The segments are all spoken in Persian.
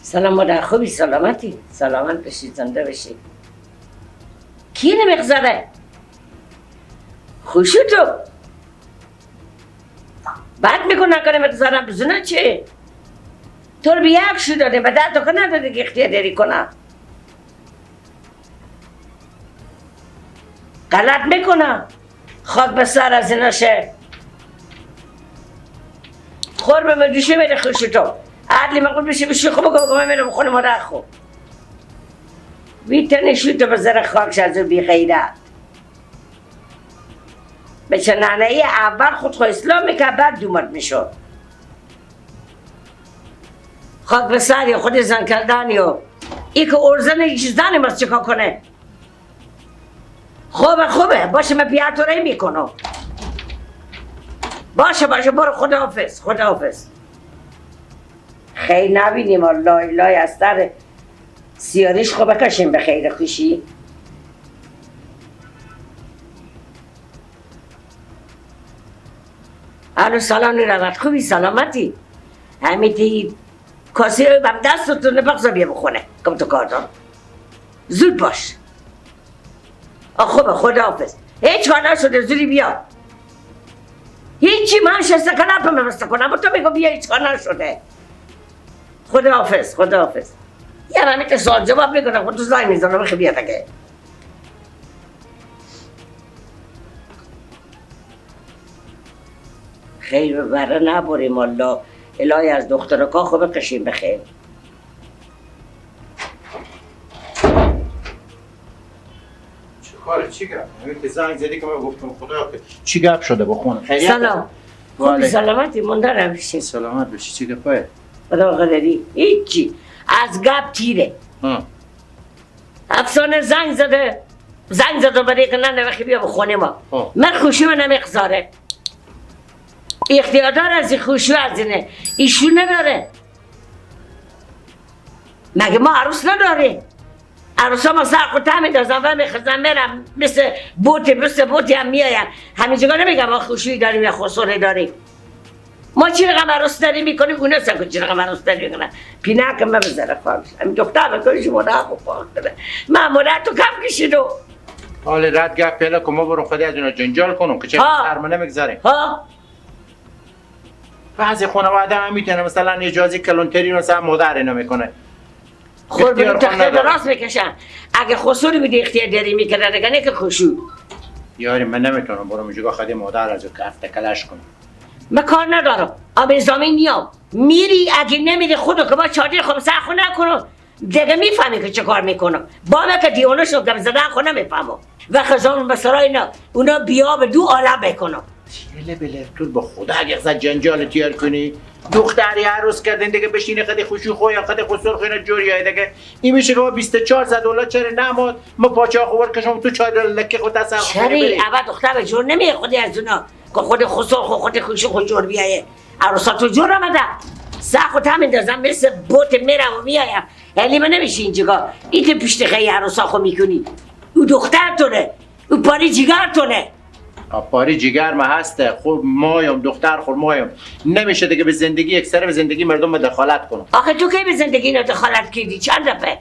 سلام مادر، خوبی؟ سلامتی؟ سلامت بشید، زنده بشید. کی نمیخزره؟ خوشو تو بعد میکنه کنه مخزرم بزنه چه؟ تو رو بیاک شو داده به در تو که نداده که اختیار داری کنه. غلط میکنه خاک به سر از ایناشه. خور به مدوشه میره خوشو تو عدلی مقود بشه بشه خوب بگم میرم خونه مادر خوب بیتنی شو تو بذاره خاکش از بی غیرت. بچه نانهی اول خود اسلام میکرد بعد دومت میشد. خاک به سر یا خود زن کردن یا ای که ارزن ایچ زنی مست چکا کنه. خوبه باشه من پیاتوری میکنم. باشه برو خداحافظ. خیلی نبینیم لای از در سیاریش خوب بکشیم به خیر خوشی. الو سلام روت خوبی؟ سلامتی؟ همیتی کاسه بم دستتون بغضا بیا بخونه کم تو کار دارم. زود باش. خوبه خداحافظ. هیچ کار نشده زودی بیا. هیچی من شسته کنم بسته کنم و تو بگو بیا هیچ کار نشده. خداحافظ. یه همه که سوال جواب میکنم خود تو زنگ میزنم بخی بیا تکه. خیر بره نبریم الله الهی از دخترکا خوب بکشیم بخیر. چی گپ؟ همین که زنگ زدی که من گفتم خدا چی گپ شده بخونه؟ سلام. خوبی سلامتی مندرم بشین. سلامت بشی چی گپه؟ خدا قدری هیچی از گپ تیره. افسانه زنگ زده برای که نه وقتی بیا بخونه ما. من خوشی من نمیخزاره. اختیار دار از این خوشی از اینه ایشون نداره. مگه ما عروس نداره؟ عروس ها ما سر خود هم میدازم و میخزم میرم مثل بوتی هم میایم. همین جگاه نمیگم ما خوشی داریم یا خسوره داریم. ما چی رقم عروس داری میکنیم اونه سکن چی رقم عروس داری میکنم. پینه که من بزره خواهش همین دختر بکنیش مادر خوب خواهد کنه. من مادر تو کم کشیدو. حالی رد گپ پیدا که ما برو خودی از اونا جنجال کنم که چه سرمانه میگذاریم. بعضی خانواده هم میتونه مثلا اجازه کلانتری رو مثلا مادر اینا میکنه. خور بریم تخته راست میکشن. اگه خسوری بیدی اختیار داری میکنه دگنه که خوشو. یاری من نمیتونم برو مجگاه خودی مادر از که هفته کلش کنم. من کار ندارم. آب زمین نیام. میری اگه نمیری خودو که با چادر خوب سر خونه کنم. دیگه میفهمی که چه کار میکنم. با من که دیونشو گم زدن خونه میفهمم. و خزان بسرای اینا اونا بیا به دو عالم بکنم. بله تو با خدا اگه زد جنجال تیار کنی دختری عروس کردن دیگه بشینه خدی خوشی خویا خدی خسر خینا جوریه دیگه این میشه که ما $2400 چرا نماد ما پاچا خوبر کشم تو چادر لکه خود تصور چری اول دختر به جور نمیه خودی از اونا که خود خسر خود خوشی خود جور بیایه عروسات تو جور آمده سخ خود هم اندازم مثل بوت میرم و میایم هلی من نمیشه اینجا این پیشت خیلی عروسا خو میکنی او دختر تونه او پاری جیگر تونه پاری جیگر ما هسته خب مایم دختر خور مایم نمیشه دیگه به زندگی اکثر به زندگی مردم دخالت کنم. آخه تو کی به زندگی اینا دخالت کردی چند دفعه؟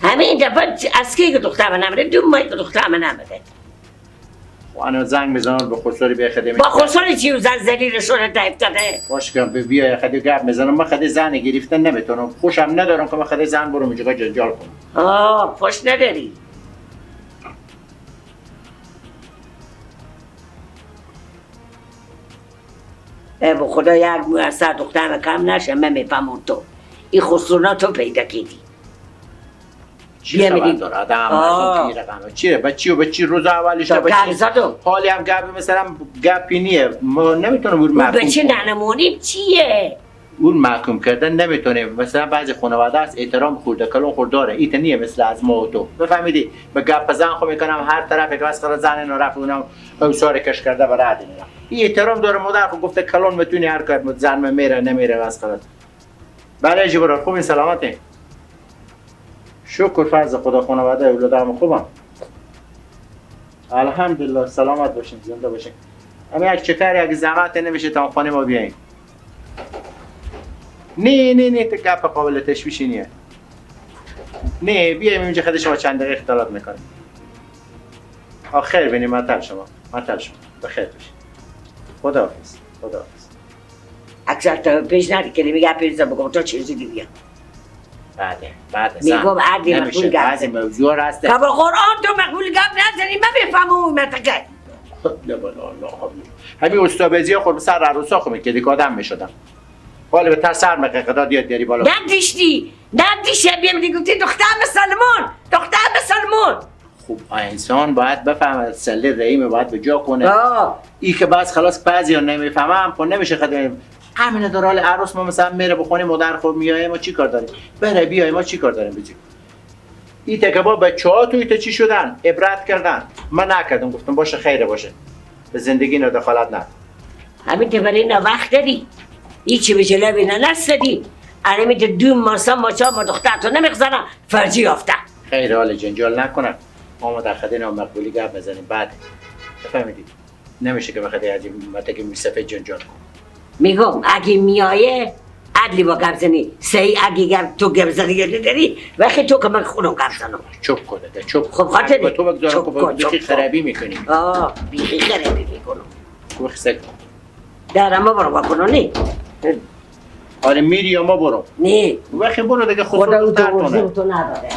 همین دفعه از کی که دختر من نمیده 2 ماه که دختر من نمیده. وانا زنگ میزنم به خسوری به خدمت. با خسوری چی زن زلیلشون تایپ داده؟ باش که بیا خدی گپ میزنم من خدی زن گرفتن نمیتونم خوشم ندارم که من خدی زن برو میجا جنجال کنم. خوش نداری. با خدا یک موثر دختر کم نشه من میفهمم تو این خسروناتو پیدا کردی چی خبر داره آدم از اون رقمه چیه بچی روز اولش حالی هم گپی مثلا گپی نیه ما نمیتونم اون محکوم بچه ننمونیم چیه اون محکوم کردن نمیتونیم مثلا بعضی خانواده است احترام خورده کلون خورداره ایت نیه مثل از ما و تو بفهمیدی به گپ زن خو میکنم هر طرف یک واسه زن نو رفت اونم اوسار کش کرده برای عادی میرم این احترام داره مادر خو گفته کلون میتونی هر کار زن میره نمیره واسه برای جبران خوب سلامتی شکر فرض خدا خانواده اولادم خوبم الحمدلله سلامت باشین زنده باشین همین یک چکر یک زحمت نمیشه تا خانه ما بیاین نه تو گپ قابل تشویشی نیه. نه بیایم اینجا خود شما چند دقیقه اختلاط میکنیم. آخر بینیم معطل شما بخیر باشید. خداحافظ. اکثر تا پیش ندی که میگه پیش بگم تو چیزی بیا. بعد میگم عادی مقبول نمیشه بعضی گپ موضوع هست. که به قرآن تو مقبول گپ نزنی من بفهمم اون متکه. همین استابزی خود سر عروسا خو میکردی که آدم میشدم. حالا به تر سر مقداد دیاری بالا. ندیشتی بیام دیگه گفتی دختر مسلمون. خوب انسان باید بفهمه سله رحیم باید به جا کنه. ای که بعض خلاص بعضیا نمیفهمم خب نمیشه خدمت همین در حال عروس ما مثلا میره بخونه مادر خود میایه ما چی کار داریم بره بیای ما چی کار داریم بجی این که با بچه‌ها تو ایت چی شدن عبرت کردن من نکردم گفتم باشه خیره باشه به زندگی نه دخالت نه همین که برای نه وقت داری هیچی به جلو بینه نستدی الان که دو ماسا ما دخترتو نمیخزنم فرجی یافته خیره حال جنجال نکنن ما در خدای نامقبولی گپ بزنیم بعد بفهمیدید نمیشه که بخاطر عجیب متکی میسفه جنجال کن میگم اگه میایه عدلی با گپ زنی صحیح اگه تو گپ زنی داری وقتی تو که من خودم گپ زنم چوب کنه چوب خب خاطر تو بگذارم که بیخی خرابی میکنی بیخی خرابی میکنم کوخ سک در ما برو بکنو نه آره میری یا ما برو نه وقتی برو دیگه خدا خود تو نداره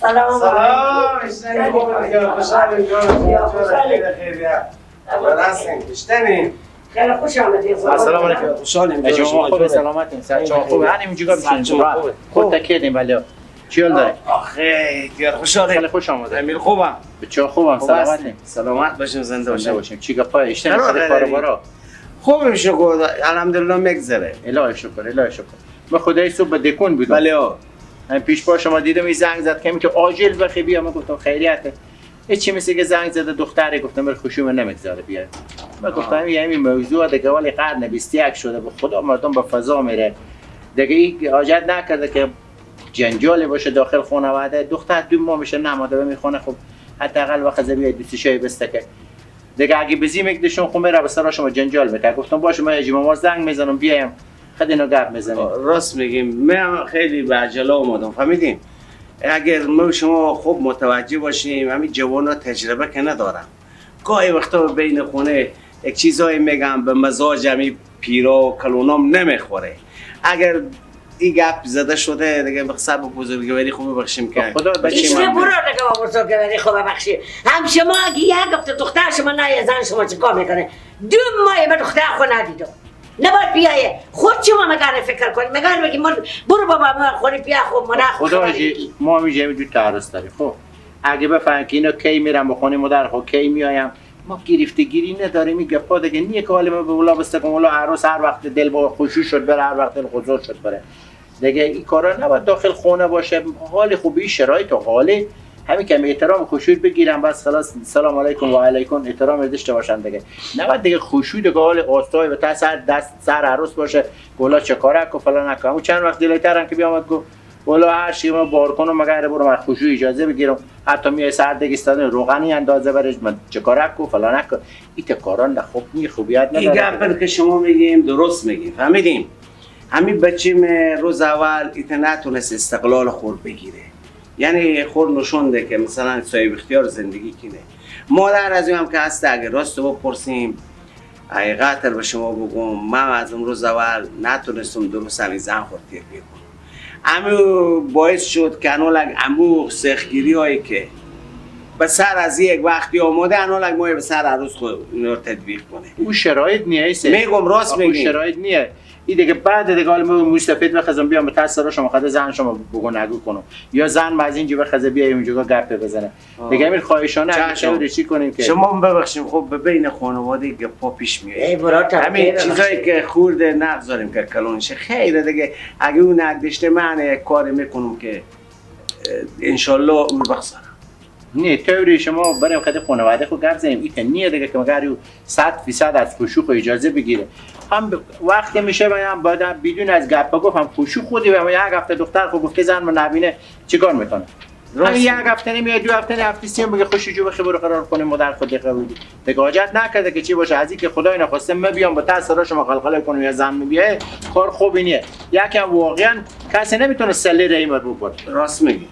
سلام خیلی خوش آمدید سلام علیکم خوشحالیم شما خوب سلامتین سلام خوبه همینجوری بشین خود تکیدیم ولی چی حال داره آخه دیار خوشحالیم خیلی خوش آمده امیر خوبم بچه‌ها خوبم سلامتین سلامت باشیم زنده باشیم چی گپای اشتن خود کارو خوبیم شکر الحمدلله میگذره الهی شکر من خدای صبح به دکون بودم بله من پیش با شما دیدم این زنگ زد که عاجل بخی بیا من گفتم خیریته چی مثل که زنگ زده دختری گفتم بر خوشوم نمیگذاره بیا من گفتم یعنی موضوع دیگه ولی قرن 21 شده به خدا مردم به فضا میره دیگه این حاجت نکرده که جنجالی باشه داخل خانواده دختر 2 ماه میشه نماده میخونه خب حداقل وقت زبیه دوست شای بسته دیگه اگه بزی میگدشون خب میره به سر شما جنجال میکنه گفتم باشه من یه ما زنگ میزنم بیایم خد اینو گپ میزنیم راست میگیم من خیلی به عجله اومدم فهمیدین اگر ما شما خوب متوجه باشیم همین جوانا تجربه که ندارم گاهی وقتا بین خونه یک چیزایی میگم به مزاج همین پیرا و کلونام نمیخوره اگر این گپ زده شده دیگه به حساب بزرگواری خوب بخشیم که خدا بچه من برو دیگه با بزرگواری خوب بخشیم هم شما اگه یک هفته دختر شما نه زن شما چیکار میکنه 2 ماه به دختر خود ندیدم نباید بیایه خود شما مگه فکر کنید مگه بگی برو بابا ما خونی بیا خوب من خدا ما میجه دو تعارض داریم خب اگه بفهمن که اینا کی میرم بخونی مادر خب کی میایم ما گرفتگیری نداریم این گپا دیگه نیه که حالا به اولا بستگم اولا عروس هر وقت دل با خوشی شد بره هر وقت دل خضوع شد بره دیگه این کارا نباید داخل خونه باشه حال خوبی شرایط و حالی همین که احترام خشوع بگیرم بس خلاص سلام علیکم و علیکم احترام داشته باشن دیگه نباید دیگه خشوع دیگه حال آستای و تا سر عروس باشه گلا چه کارک و فلان نکنم و چند وقت دلترم که بیامد گفت والا هر چی ما بار کنم مگر برو من خشوع اجازه بگیرم حتی میای سر دگستان روغنی اندازه برش من چه کارک و فلان نکن این کاران خوب نی خوبیت نداره این گپ که شما میگیم درست میگیم فهمیدیم همین بچیم روز اول ایت نتونست استقلال خود بگیره یعنی خود نشونده که مثلا صاحب اختیار زندگی کنه مادر از هم که هست اگر راست بپرسیم حقیقت به شما بگم من از اون روز اول نتونستم درست همین زن خود تربیت کنم امو باعث شد که انولک امو سختگیری هایی که به سر از یک وقتی آماده انولک ما به سر عروس خود اینو تطبیق کنه او شرایط نیست میگم راست میگم شرایط نیه این دیگه بعد دیگه حالا ما مستفید بخزم بیام به تاثیر شما خود زن شما بگو نگو کنم یا زن از اینجا بخزه بیا اونجا گپ بزنه دیگه امیر خواهشانه چه چی کنیم که شما ببخشید خب به بین خانواده گپا پیش میاد همین چیزایی که خورده نگذاریم که کلونشه خیره دیگه اگه اون نگدشته من یک کاری میکنم که انشالله اون بخسارم نه توری شما بریم خود خانواده خود گپ زنیم این نیه دیگه که مگر 100% از خشوع اجازه بگیره هم وقتی میشه من بعد بدون از گپ گفتم خشوع خودی و یک هفته دختر خود گفت زن من نبینه چیکار میکنه همین یک هفته نمیاد 2 هفته نه هفته سیام بگه خوشی جو بخیر برو قرار کنیم مادر خود قبولی دیگه حاجت نکرده که چی باشه از اینکه خدای نخواسته من بیام با تاثیر شما قلقله کنم یا زن میبیه کار خوبی نیه یکم واقعا کسی نمیتونه سلی رحمت بکنه راست میگی